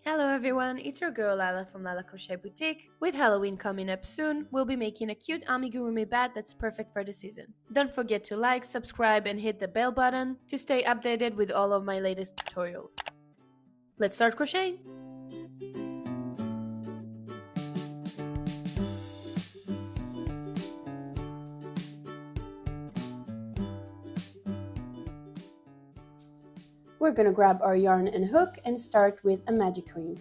Hello everyone, it's your girl Lala from Lala Crochet Boutique. With Halloween coming up soon, we'll be making a cute amigurumi bat that's perfect for the season. Don't forget to like, subscribe and hit the bell button to stay updated with all of my latest tutorials. Let's start crocheting! We're gonna grab our yarn and hook and start with a magic ring.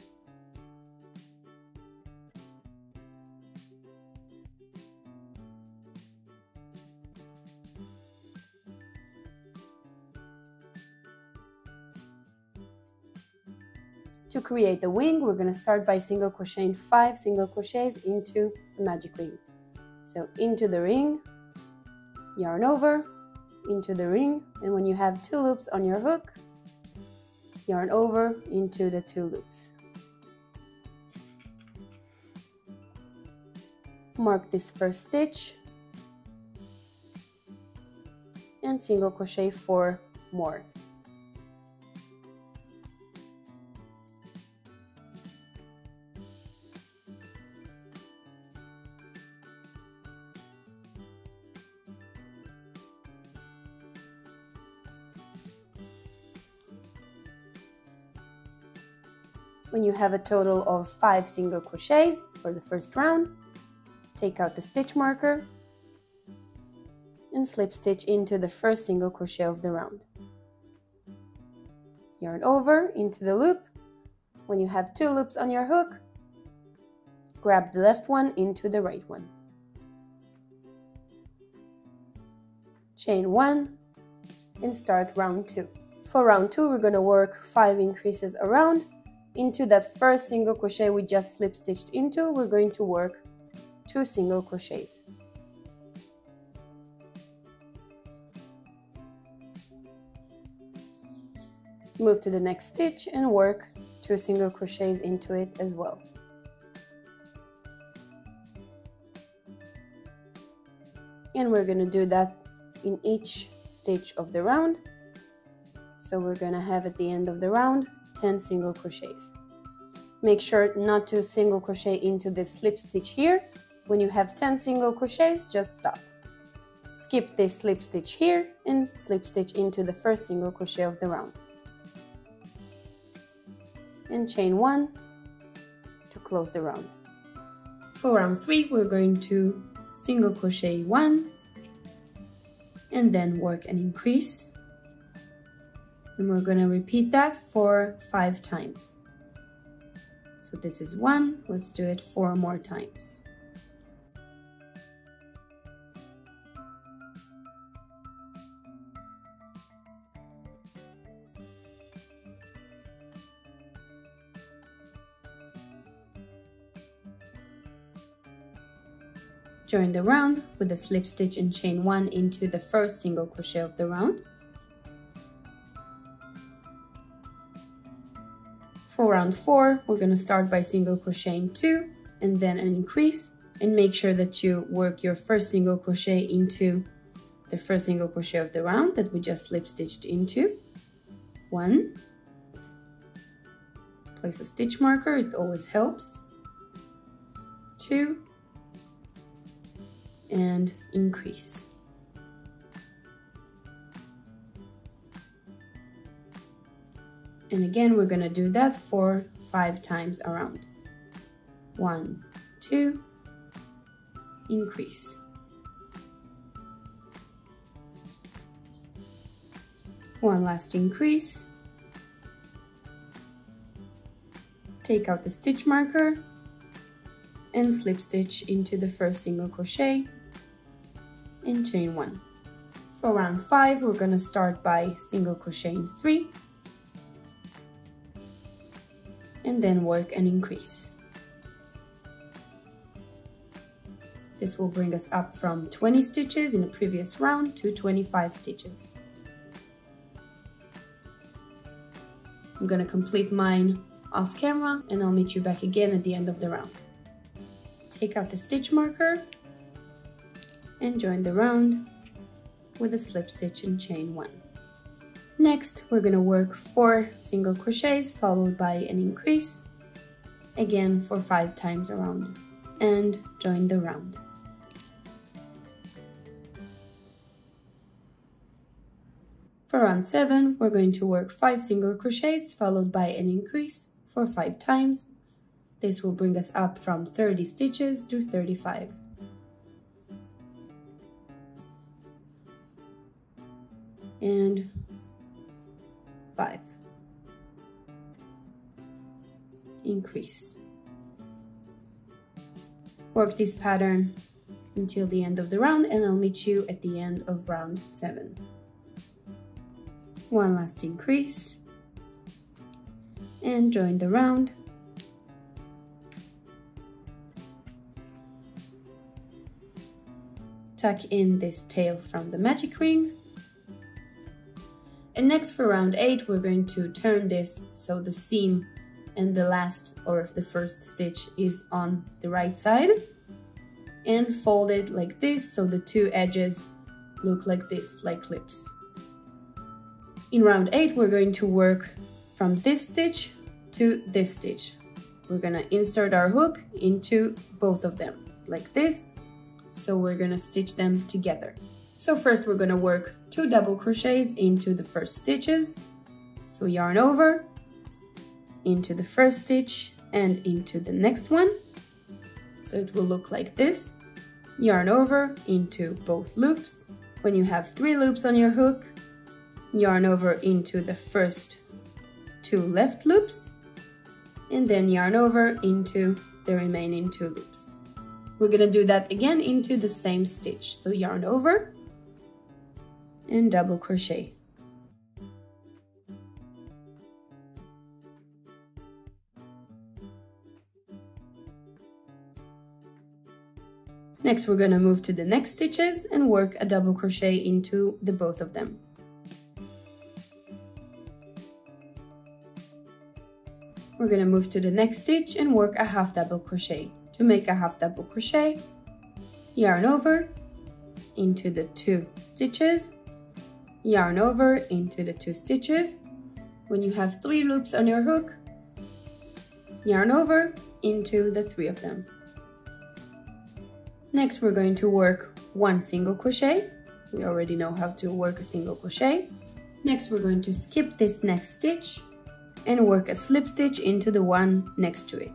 To create the wing, we're gonna start by single crocheting 5 single crochets into the magic ring. So into the ring, yarn over, into the ring, and when you have 2 loops on your hook, yarn over into the 2 loops. Mark this first stitch and single crochet 4 more. When you have a total of 5 single crochets for the first round, take out the stitch marker and slip stitch into the first single crochet of the round. Yarn over into the loop. When you have 2 loops on your hook, grab the left one into the right one. Chain 1 and start round 2. For round 2, we're going to work 5 increases around. Into that first single crochet we just slip stitched into, we're going to work 2 single crochets. Move to the next stitch and work 2 single crochets into it as well. And we're going to do that in each stitch of the round. So we're going to have at the end of the round 10 single crochets. Make sure not to single crochet into this slip stitch here. When you have 10 single crochets, just stop. Skip this slip stitch here and slip stitch into the first single crochet of the round. And chain 1 to close the round. For round 3, we're going to single crochet 1 and then work an increase. And we're going to repeat that for 5 times. So this is 1, let's do it 4 more times. Join the round with a slip stitch and chain 1 into the first single crochet of the round. For round 4, we're going to start by single crocheting 2 and then an increase, and make sure that you work your first single crochet into the first single crochet of the round that we just slip stitched into. 1, place a stitch marker, it always helps. 2, and increase. And again, we're going to do that for 5 times around. 1, 2, increase. 1 last increase. Take out the stitch marker and slip stitch into the first single crochet and chain 1. For round 5, we're going to start by single crocheting 3 and then work an increase. This will bring us up from 20 stitches in the previous round to 25 stitches. I'm going to complete mine off camera and I'll meet you back again at the end of the round. Take out the stitch marker and join the round with a slip stitch and chain 1. Next, we're going to work 4 single crochets followed by an increase again for 5 times around, and join the round. For round 7, we're going to work 5 single crochets followed by an increase for 5 times. This will bring us up from 30 stitches to 35. And 5. Increase. Work this pattern until the end of the round, and I'll meet you at the end of round 7. One last increase and join the round. Tuck in this tail from the magic ring. And next for round 8, we're going to turn this so the seam and the last or the first stitch is on the right side, and fold it like this so the 2 edges look like this, like clips. In round 8, we're going to work from this stitch to this stitch. We're gonna insert our hook into both of them like this, so we're gonna stitch them together. So first we're gonna work 2 double crochets into the first stitches. So yarn over, into the first stitch and into the next one. So it will look like this. Yarn over into both loops. When you have 3 loops on your hook, yarn over into the first 2 left loops, and then yarn over into the remaining 2 loops. We're gonna do that again into the same stitch. So yarn over and double crochet. Next, we're gonna move to the next stitches and work a double crochet into the both of them. We're gonna move to the next stitch and work a half double crochet. To make a half double crochet, yarn over into the 2 stitches, yarn over into the 2 stitches. When you have 3 loops on your hook, yarn over into the 3 of them. Next, we're going to work 1 single crochet. We already know how to work a single crochet. Next, we're going to skip this next stitch and work a slip stitch into the one next to it.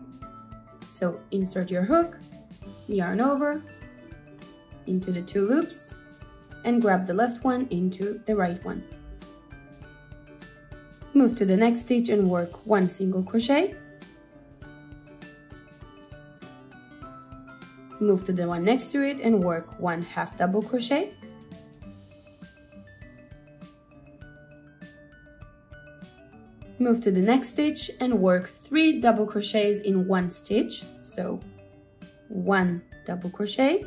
So insert your hook, yarn over into the 2 loops, and grab the left one into the right one. Move to the next stitch and work 1 single crochet. Move to the one next to it and work 1 half double crochet. Move to the next stitch and work 3 double crochets in 1 stitch. So 1 double crochet,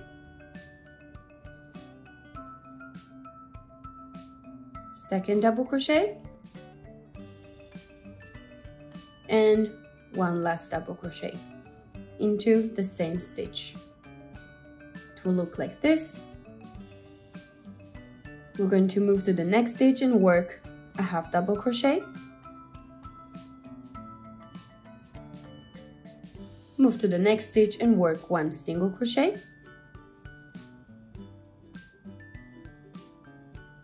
second double crochet, and 1 last double crochet into the same stitch. It will look like this. We're going to move to the next stitch and work a half double crochet. Move to the next stitch and work 1 single crochet.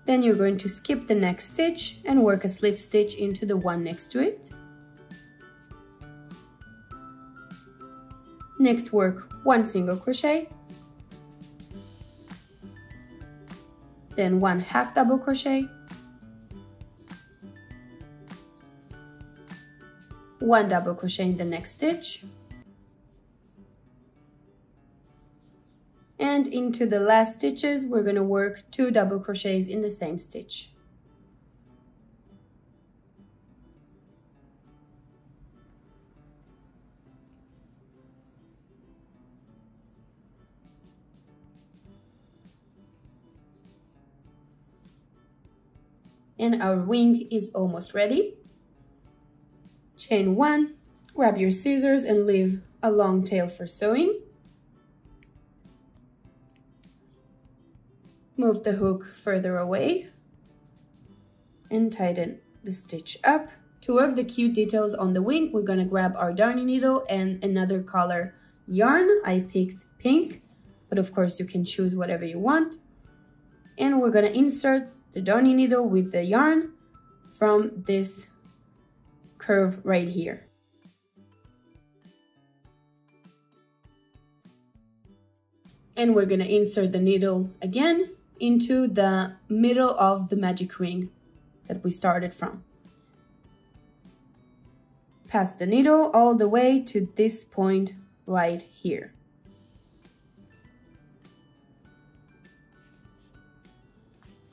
Then you're going to skip the next stitch and work a slip stitch into the one next to it. Next, work 1 single crochet, then 1 half double crochet, 1 double crochet in the next stitch, and into the last stitches we're going to work 2 double crochets in the same stitch. And our wing is almost ready. Chain 1, grab your scissors and leave a long tail for sewing. Move the hook further away and tighten the stitch up To work the cute details on the wing, we're gonna grab our darning needle and another color yarn. I picked pink, but of course you can choose whatever you want. And we're gonna insert the darning needle with the yarn from this curve right here. And we're gonna insert the needle again into the middle of the magic ring that we started from. Pass the needle all the way to this point right here.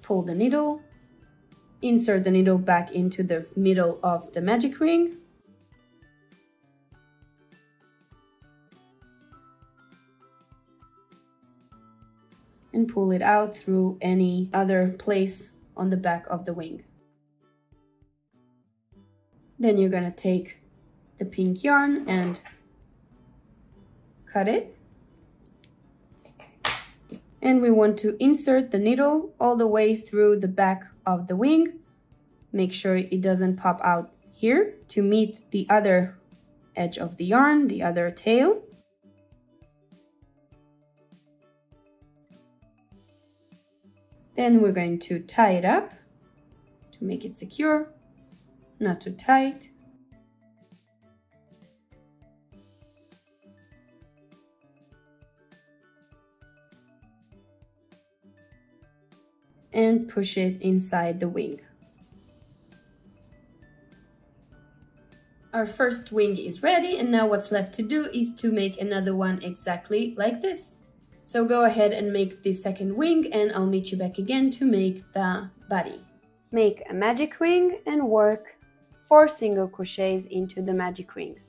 Pull the needle, insert the needle back into the middle of the magic ring. And pull it out through any other place on the back of the wing. Then you're gonna take the pink yarn and cut it. And we want to insert the needle all the way through the back of the wing. Make sure it doesn't pop out here to meet the other edge of the yarn, the other tail. Then we're going to tie it up to make it secure, not too tight. And push it inside the wing. Our first wing is ready, and now what's left to do is to make another one exactly like this. So go ahead and make the second wing, and I'll meet you back again to make the body. Make a magic ring and work 4 single crochets into the magic ring.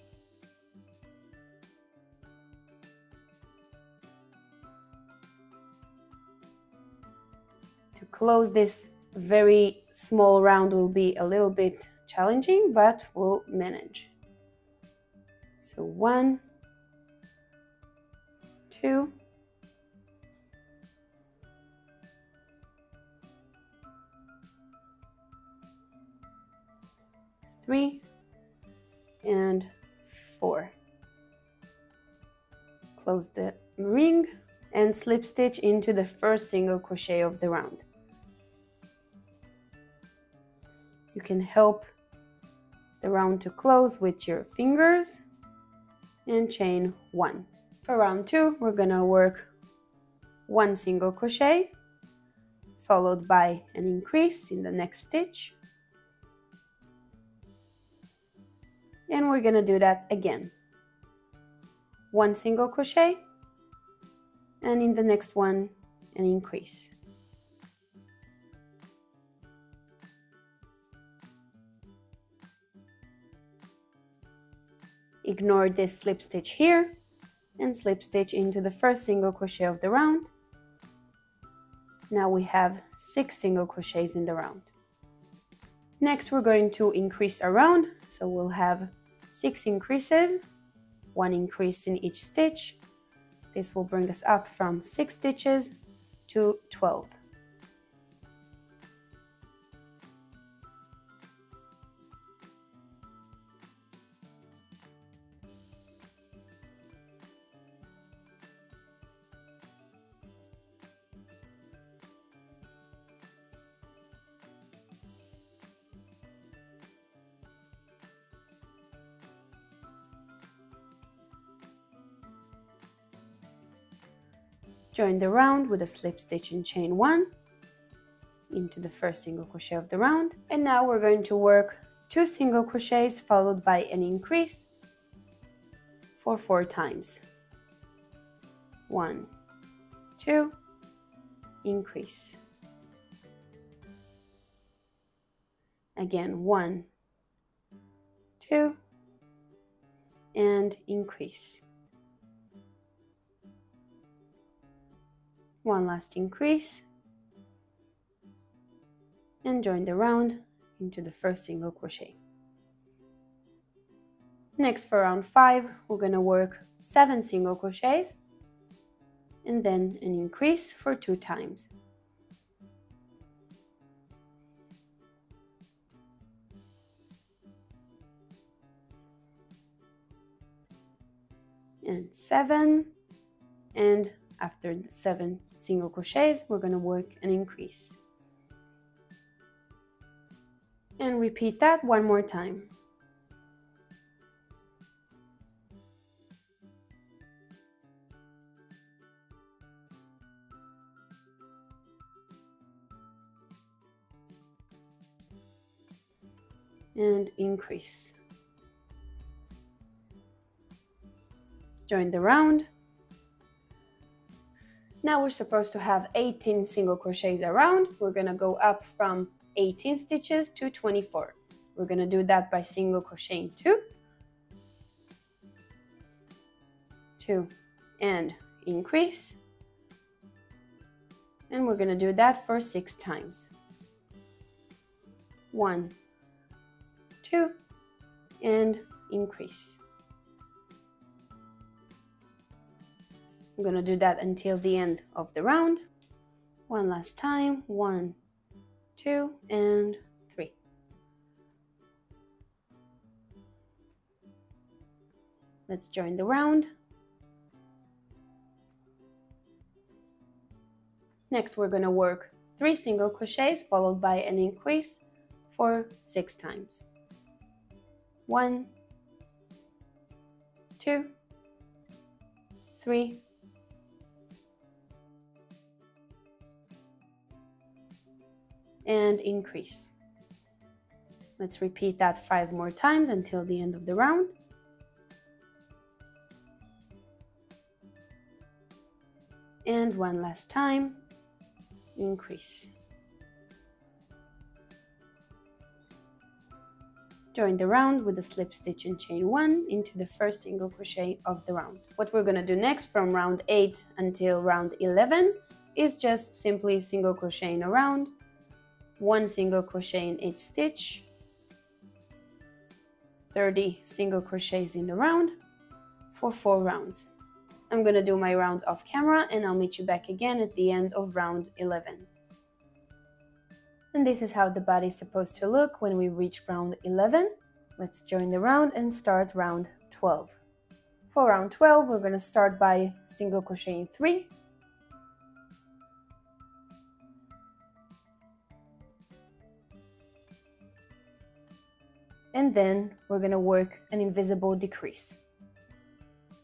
To close this very small round will be a little bit challenging, but we'll manage. So 1, 2, 3, and 4. Close the ring and slip stitch into the first single crochet of the round. You can help the round to close with your fingers and chain 1. For round 2, we're gonna work 1 single crochet followed by an increase in the next stitch. And we're gonna do that again. 1 single crochet, and in the next one, an increase. Ignore this slip stitch here and slip stitch into the first single crochet of the round. Now we have 6 single crochets in the round. Next, we're going to increase our round, so we'll have 6 increases, 1 increase in each stitch. This will bring us up from 6 stitches to 12. Join the round with a slip stitch and chain 1 into the first single crochet of the round, and now we're going to work 2 single crochets followed by an increase for 4 times. 1, 2, increase. Again, 1, 2, and increase. 1 last increase, and join the round into the first single crochet. Next, for round 5, we're going to work 7 single crochets and then an increase for 2 times. and 7, and after 7 single crochets we're going to work an increase, and repeat that one more time. And increase. Join the round. Now we're supposed to have 18 single crochets around. We're going to go up from 18 stitches to 24. We're going to do that by single crocheting 2, 2, and increase. And we're going to do that for 6 times. 1, 2, and increase. I'm going to do that until the end of the round. One last time. 1, 2, and 3. Let's join the round. Next, we're going to work 3 single crochets followed by an increase for 6 times. 1, 2, 3, and increase. Let's repeat that 5 more times until the end of the round. And one last time, increase. Join the round with a slip stitch and chain 1 into the first single crochet of the round. What we're going to do next from round 8 until round 11 is just simply single crocheting around, 1 single crochet in each stitch, 30 single crochets in the round for 4 rounds. I'm going to do my rounds off camera and I'll meet you back again at the end of round 11. And this is how the body is supposed to look when we reach round 11. Let's join the round and start round 12. For round 12, we're going to start by single crocheting 3. And then we're going to work an invisible decrease.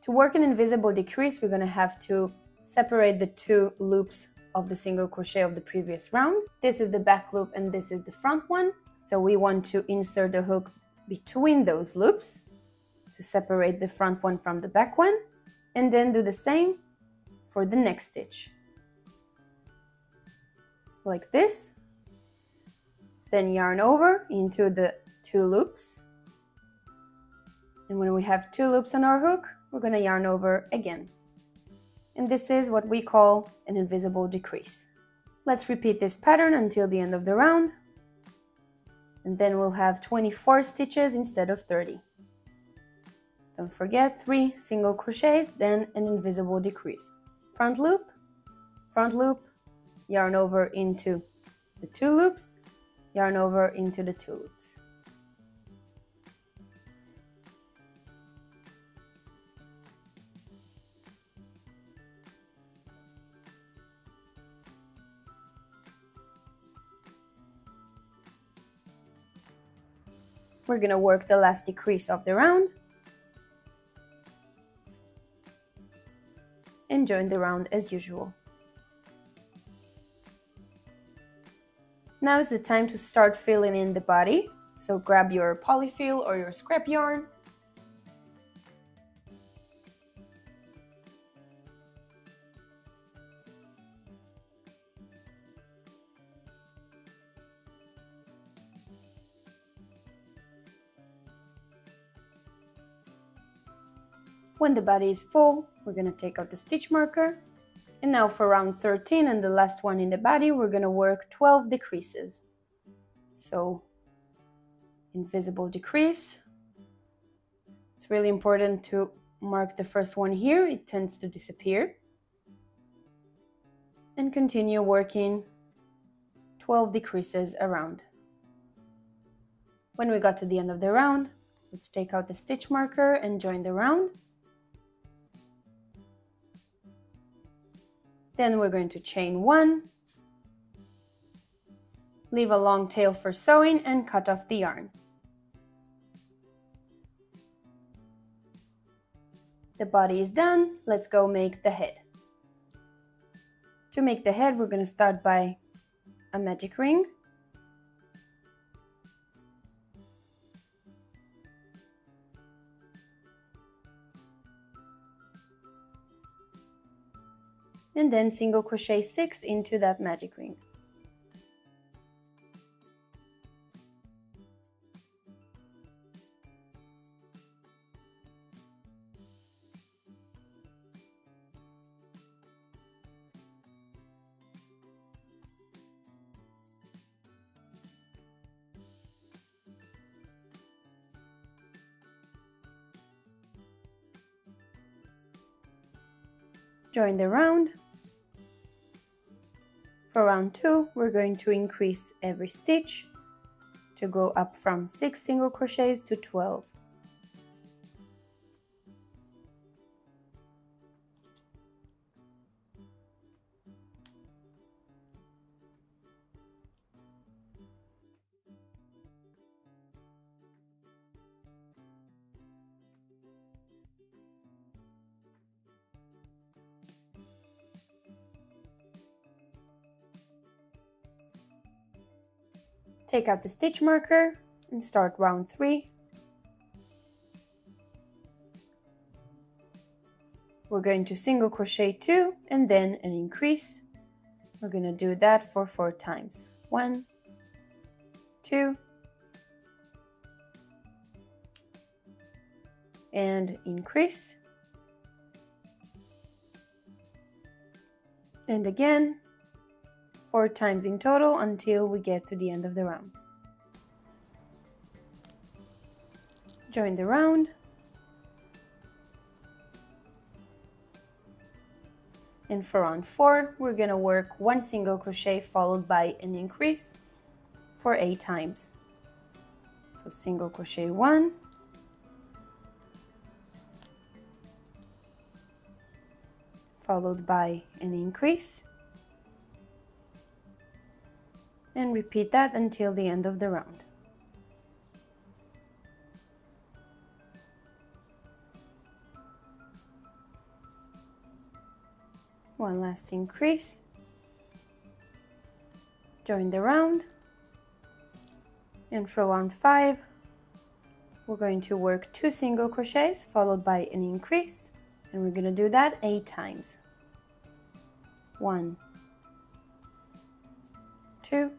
To work an invisible decrease, we're going to have to separate the 2 loops of the single crochet of the previous round. This is the back loop and this is the front one. So we want to insert the hook between those loops to separate the front one from the back one, and then do the same for the next stitch. Like this. Then yarn over into the 2 loops. And when we have 2 loops on our hook, we're going to yarn over again. And this is what we call an invisible decrease. Let's repeat this pattern until the end of the round. And then we'll have 24 stitches instead of 30. Don't forget 3 single crochets, then an invisible decrease. Front loop, yarn over into the 2 loops, yarn over into the 2 loops. We're going to work the last decrease of the round and join the round as usual. Now is the time to start filling in the body. So grab your polyfill or your scrap yarn. When the body is full, we're going to take out the stitch marker. And now for round 13 and the last one in the body, we're going to work 12 decreases. So, invisible decrease. It's really important to mark the first one here. It tends to disappear. And continue working 12 decreases around. When we got to the end of the round, let's take out the stitch marker and join the round. Then we're going to chain 1, leave a long tail for sewing, and cut off the yarn. The body is done. Let's go make the head. To make the head, we're going to start by a magic ring. And then single crochet 6 into that magic ring. Join the round. For round 2, we're going to increase every stitch to go up from 6 single crochets to 12. Take out the stitch marker and start round 3. We're going to single crochet 2 and then an increase. We're going to do that for 4 times. 1, 2, and increase. And again, 4 times in total until we get to the end of the round. Join the round. And for round 4, we're going to work 1 single crochet followed by an increase for 8 times. So single crochet 1, followed by an increase, and repeat that until the end of the round. One last increase, join the round, and for round 5 we're going to work 2 single crochets followed by an increase, and we're going to do that 8 times. 1, 2,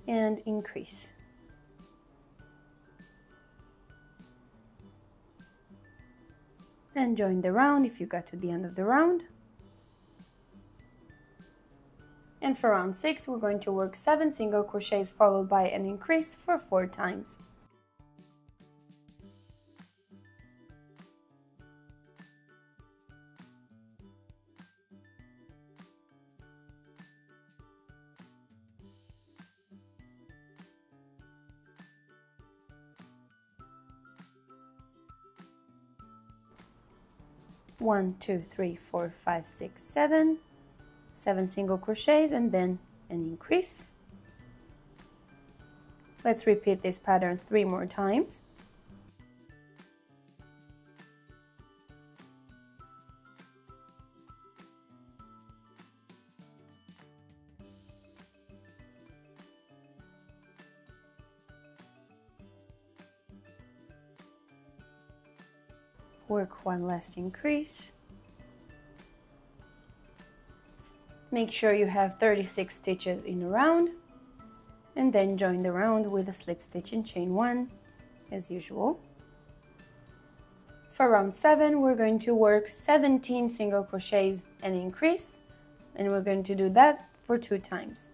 and increase. And join the round if you got to the end of the round. And for round 6, we're going to work 7 single crochets followed by an increase for 4 times. One, 2, 3, 4, 5, 6, 7. 7 single crochets and then an increase. Let's repeat this pattern 3 more times. Work 1 last increase. Make sure you have 36 stitches in a round, and then join the round with a slip stitch and chain 1 as usual. For round 7, we're going to work 17 single crochets and increase, and we're going to do that for 2 times.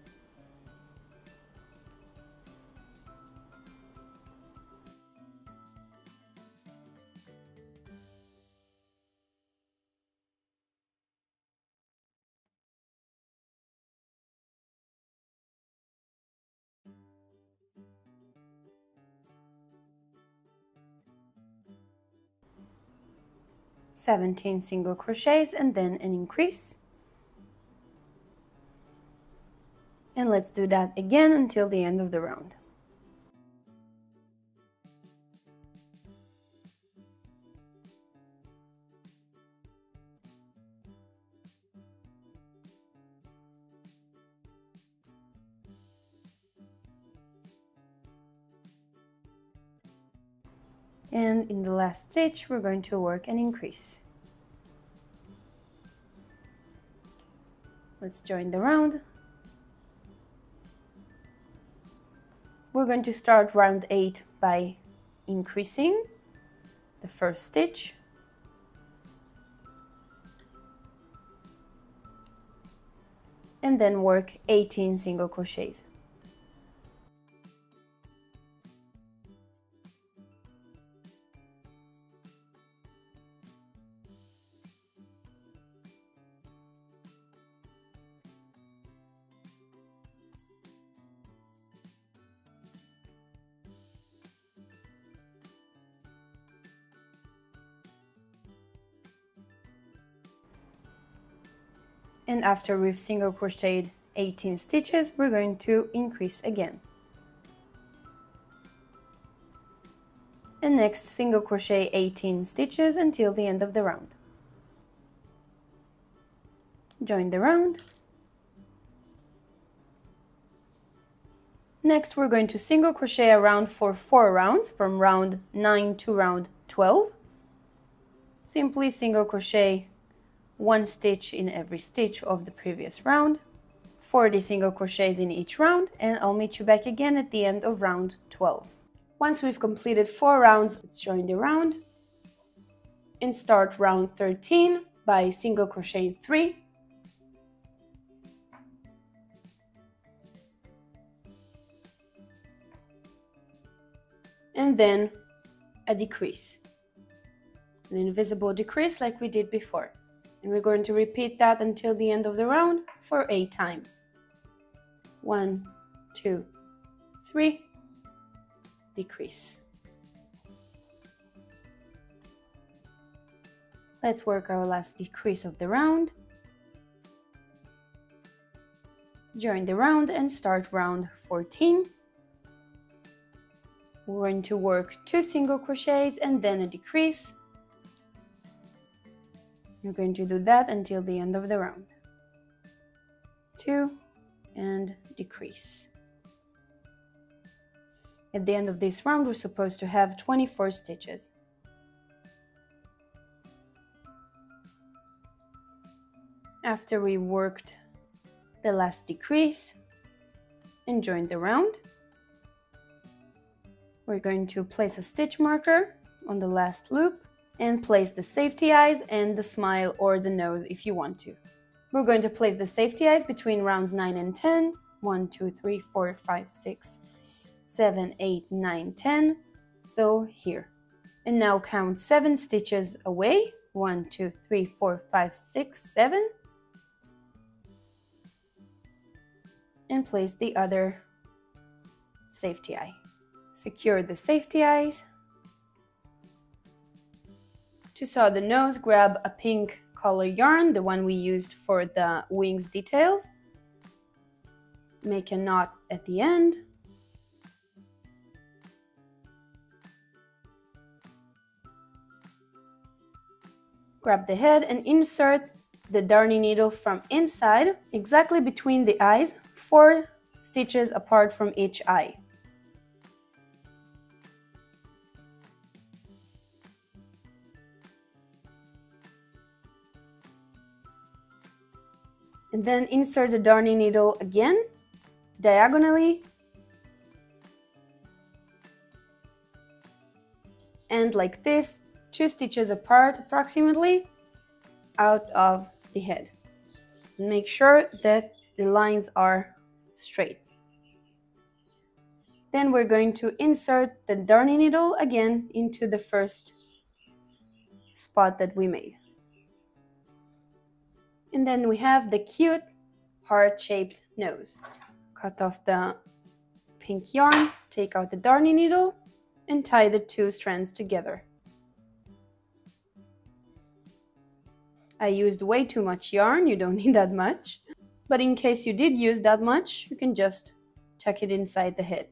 "17 single crochets and then an increase, And let's do that again until the end of the round. And in the last stitch, we're going to work an increase. Let's join the round. We're going to start round 8 by increasing the first stitch. And then work 18 single crochets. And after we've single crocheted 18 stitches, we're going to increase again. And next, single crochet 18 stitches until the end of the round. Join the round. Next, we're going to single crochet around for 4 rounds, from round 9 to round 12. Simply single crochet 1 stitch in every stitch of the previous round, 40 single crochets in each round, and I'll meet you back again at the end of round 12. Once we've completed 4 rounds, let's join the round and start round 13 by single crocheting 3. And then a decrease, an invisible decrease like we did before. And we're going to repeat that until the end of the round for 8 times. 1, 2, 3, decrease. Let's work our last decrease of the round. Join the round and start round 14. We're going to work 2 single crochets and then a decrease. You're going to do that until the end of the round. 2 and decrease. At the end of this round, we're supposed to have 24 stitches. After we worked the last decrease and joined the round, we're going to place a stitch marker on the last loop and place the safety eyes and the smile or the nose if you want to. We're going to place the safety eyes between rounds 9 and 10. 1, 2, 3, 4, 5, 6, 7, 8, 9, 10. So here. And now count 7 stitches away. 1, 2, 3, 4, 5, 6, 7. And place the other safety eye. Secure the safety eyes. To sew the nose, grab a pink color yarn, the one we used for the wings details. Make a knot at the end. Grab the head and insert the darning needle from inside, exactly between the eyes, 4 stitches apart from each eye. And then insert the darning needle again, diagonally, and like this, 2 stitches apart approximately, out of the head. And make sure that the lines are straight. Then we're going to insert the darning needle again into the first spot that we made. And then we have the cute heart-shaped nose. Cut off the pink yarn, take out the darning needle, and tie the 2 strands together. I used way too much yarn, you don't need that much. But in case you did use that much, you can just tuck it inside the head.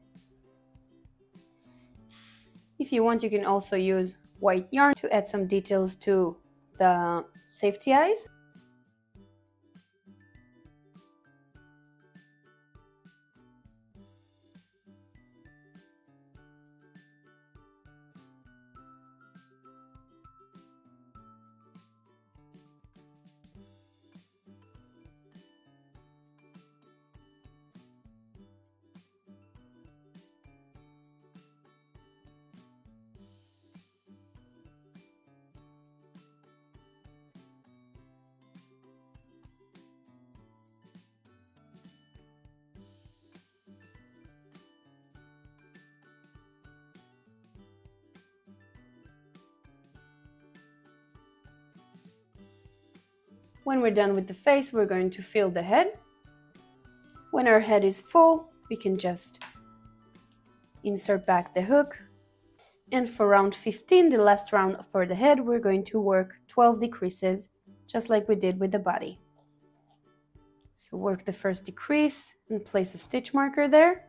If you want, you can also use white yarn to add some details to the safety eyes. When we're done with the face, we're going to fill the head. When our head is full, we can just insert back the hook. And for round 15, the last round for the head, we're going to work 12 decreases, just like we did with the body. So work the first decrease and place a stitch marker there,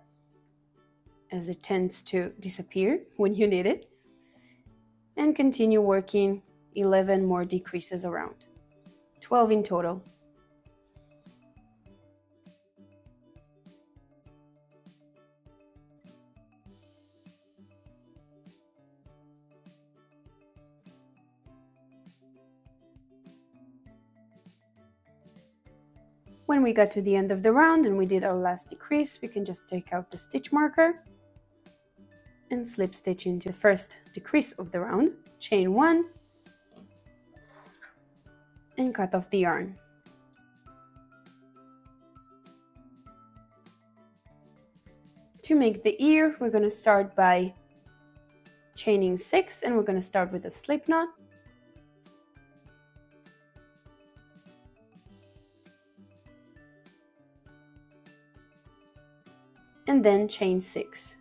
as it tends to disappear when you need it. And continue working 11 more decreases around. 12 in total. When we got to the end of the round and we did our last decrease, we can just take out the stitch marker and slip stitch into the first decrease of the round, chain 1, and cut off the yarn. To make the ear, we're going to start by chaining 6, and we're going to start with a slip knot. And then chain 6.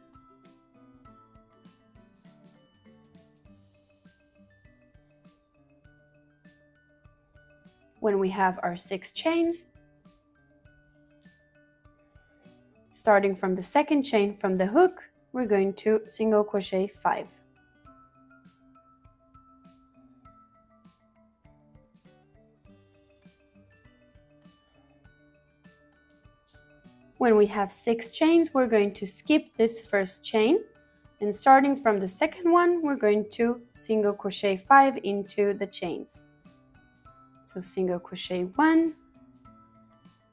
When we have our 6 chains, starting from the second chain from the hook, we're going to single crochet 5. When we have 6 chains, we're going to skip this first chain, and starting from the second one, we're going to single crochet 5 into the chains. So single crochet 1,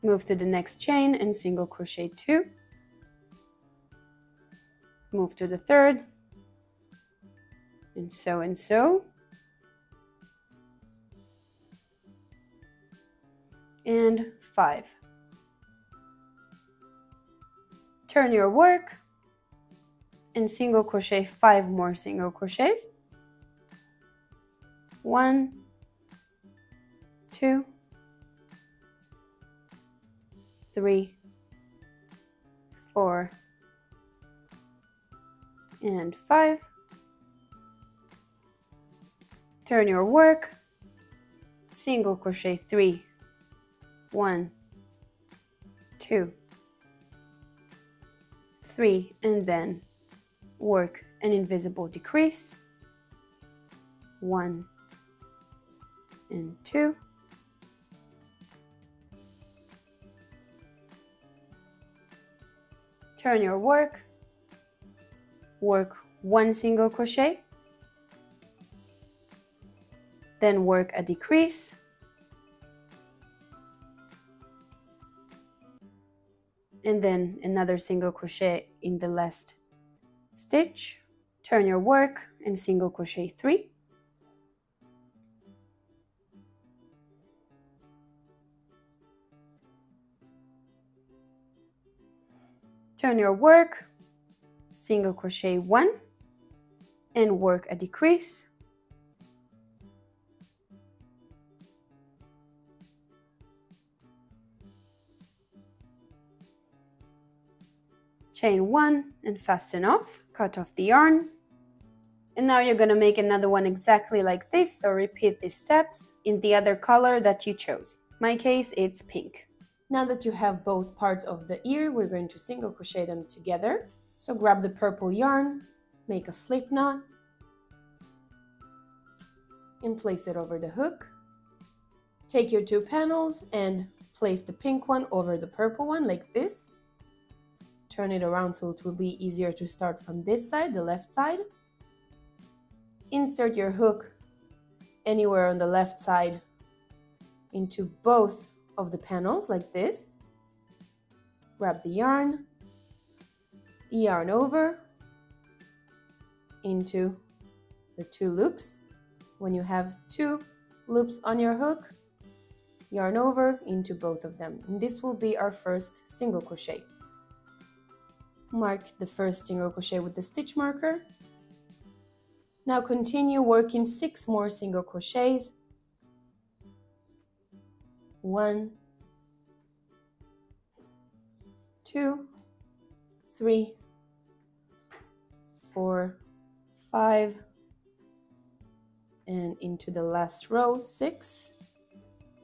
move to the next chain and single crochet 2, move to the third, and so, and 5. Turn your work and single crochet 5 more single crochets. 1, 2, 3, 4, and 5. Turn your work, single crochet 3, 1, 2, 3, and then work an invisible decrease, 1 and 2, turn your work, work 1 single crochet, then work a decrease, and then another single crochet in the last stitch, turn your work and single crochet 3, turn your work, single crochet 1, and work a decrease, chain 1 and fasten off, cut off the yarn, and now you're going to make another one exactly like this, so repeat these steps in the other color that you chose. In my case, it's pink. Now that you have both parts of the ear, we're going to single crochet them together. So grab the purple yarn, make a slip knot, and place it over the hook. Take your 2 panels and place the pink one over the purple one like this. Turn it around so it will be easier to start from this side, the left side. Insert your hook anywhere on the left side into both of the panels like this. Grab the yarn over into the 2 loops. When you have 2 loops on your hook, yarn over into both of them. And this will be our first single crochet. Mark the first single crochet with the stitch marker. Now continue working 6 more single crochets. 1, 2, 3, 4, 5, and into the last row 6.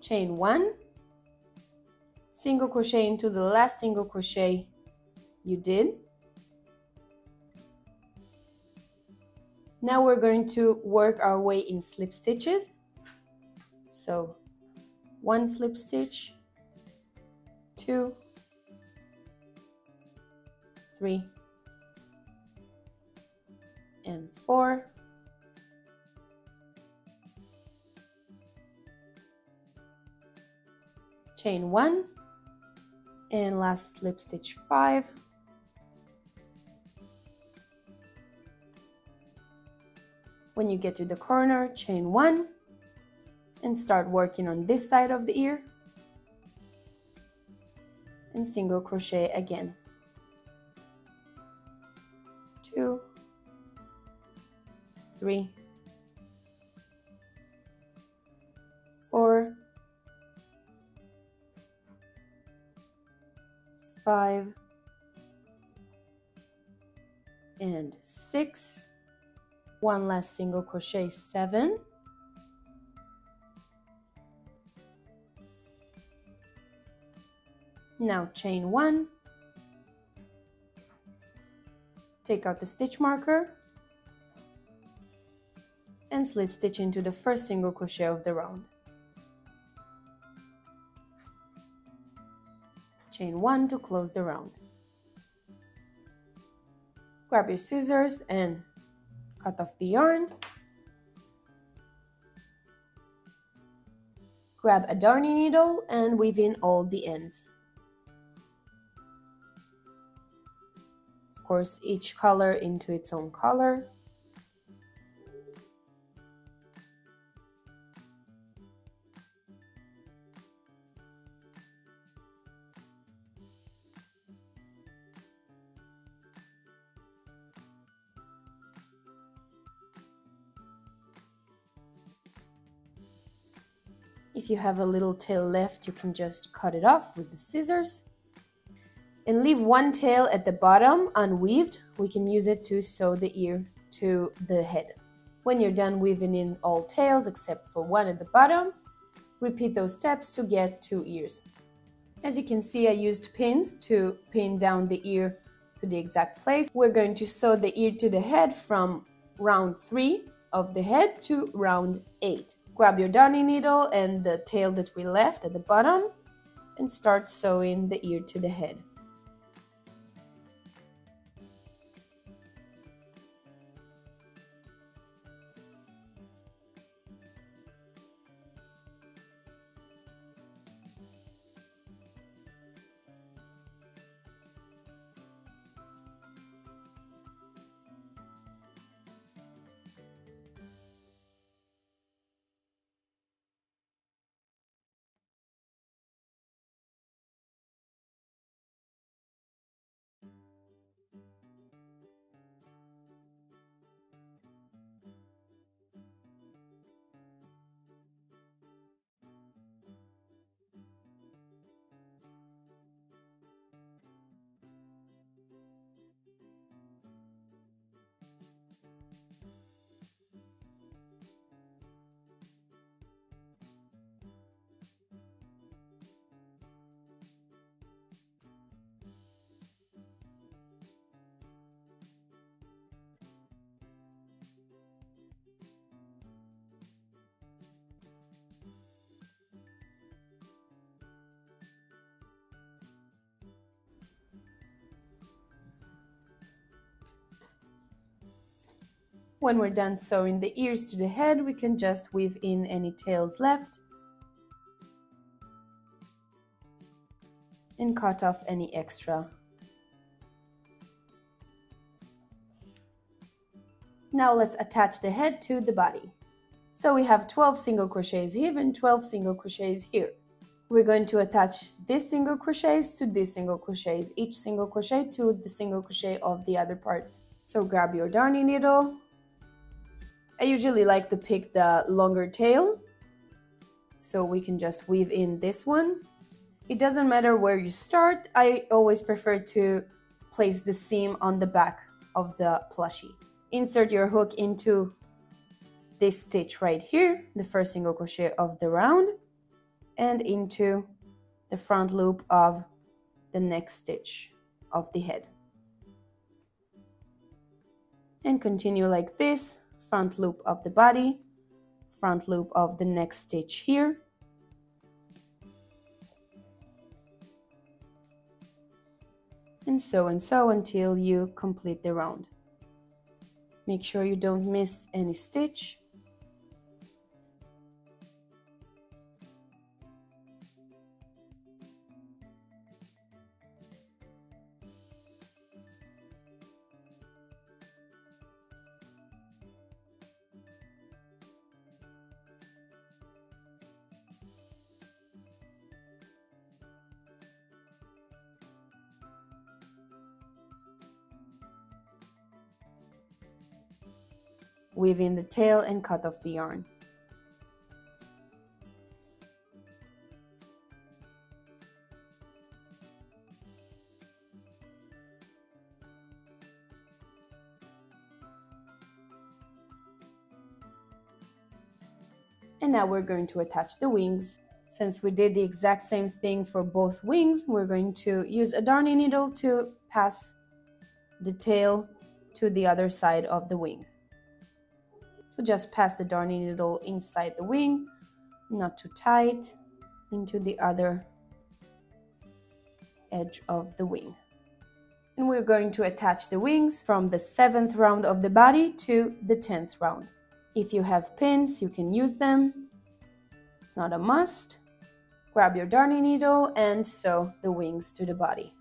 Chain 1, single crochet into the last single crochet you did. Now we're going to work our way in slip stitches. So 1 slip stitch, 2, 3, and 4. Chain 1 and last slip stitch 5. When you get to the corner, chain 1 and start working on this side of the ear and single crochet again. 2, 3, 4, 5, and 6. 1 last single crochet, 7. Now chain 1, take out the stitch marker and slip stitch into the first single crochet of the round. Chain 1 to close the round. Grab your scissors and cut off the yarn. Grab a darning needle and weave in all the ends. Of course, each color into its own color. If you have a little tail left, you can just cut it off with the scissors. And leave 1 tail at the bottom unweaved. We can use it to sew the ear to the head. When you're done weaving in all tails except for 1 at the bottom, repeat those steps to get 2 ears. As you can see, I used pins to pin down the ear to the exact place. We're going to sew the ear to the head from round 3 of the head to round 8. Grab your darning needle and the tail that we left at the bottom and start sewing the ear to the head. When we're done sewing the ears to the head, we can just weave in any tails left and cut off any extra. Now let's attach the head to the body. So we have 12 single crochets here and 12 single crochets here. We're going to attach these single crochets to these single crochets, each single crochet to the single crochet of the other part. So grab your darning needle. I usually like to pick the longer tail, so we can just weave in this one. It doesn't matter where you start. I always prefer to place the seam on the back of the plushie. Insert your hook into this stitch right here, the first single crochet of the round, and into the front loop of the next stitch of the head. And continue like this, front loop of the body, front loop of the next stitch here. And so until you complete the round. Make sure you don't miss any stitch. Weave in the tail and cut off the yarn. And now we're going to attach the wings. Since we did the exact same thing for both wings, we're going to use a darning needle to pass the tail to the other side of the wing. So just pass the darning needle inside the wing, not too tight, into the other edge of the wing. And we're going to attach the wings from the 7th round of the body to the 10th round. If you have pins, you can use them. It's not a must. Grab your darning needle and sew the wings to the body.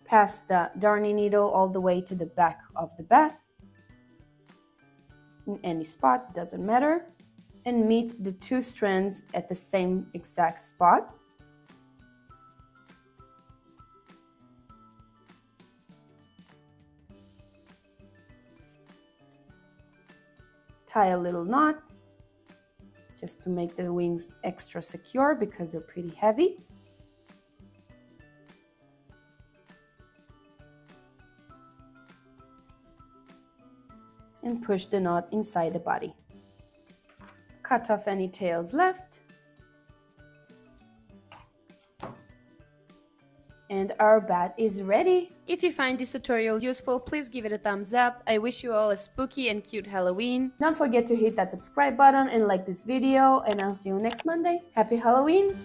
Pass the darning needle all the way to the back of the bat, in any spot, doesn't matter, and meet the 2 strands at the same exact spot. Tie a little knot just to make the wings extra secure because they're pretty heavy. And push the knot inside the body. Cut off any tails left. And our bat is ready. If you find this tutorial useful, please give it a thumbs up. I wish you all a spooky and cute Halloween. Don't forget to hit that subscribe button and like this video, and I'll see you next Monday. Happy Halloween!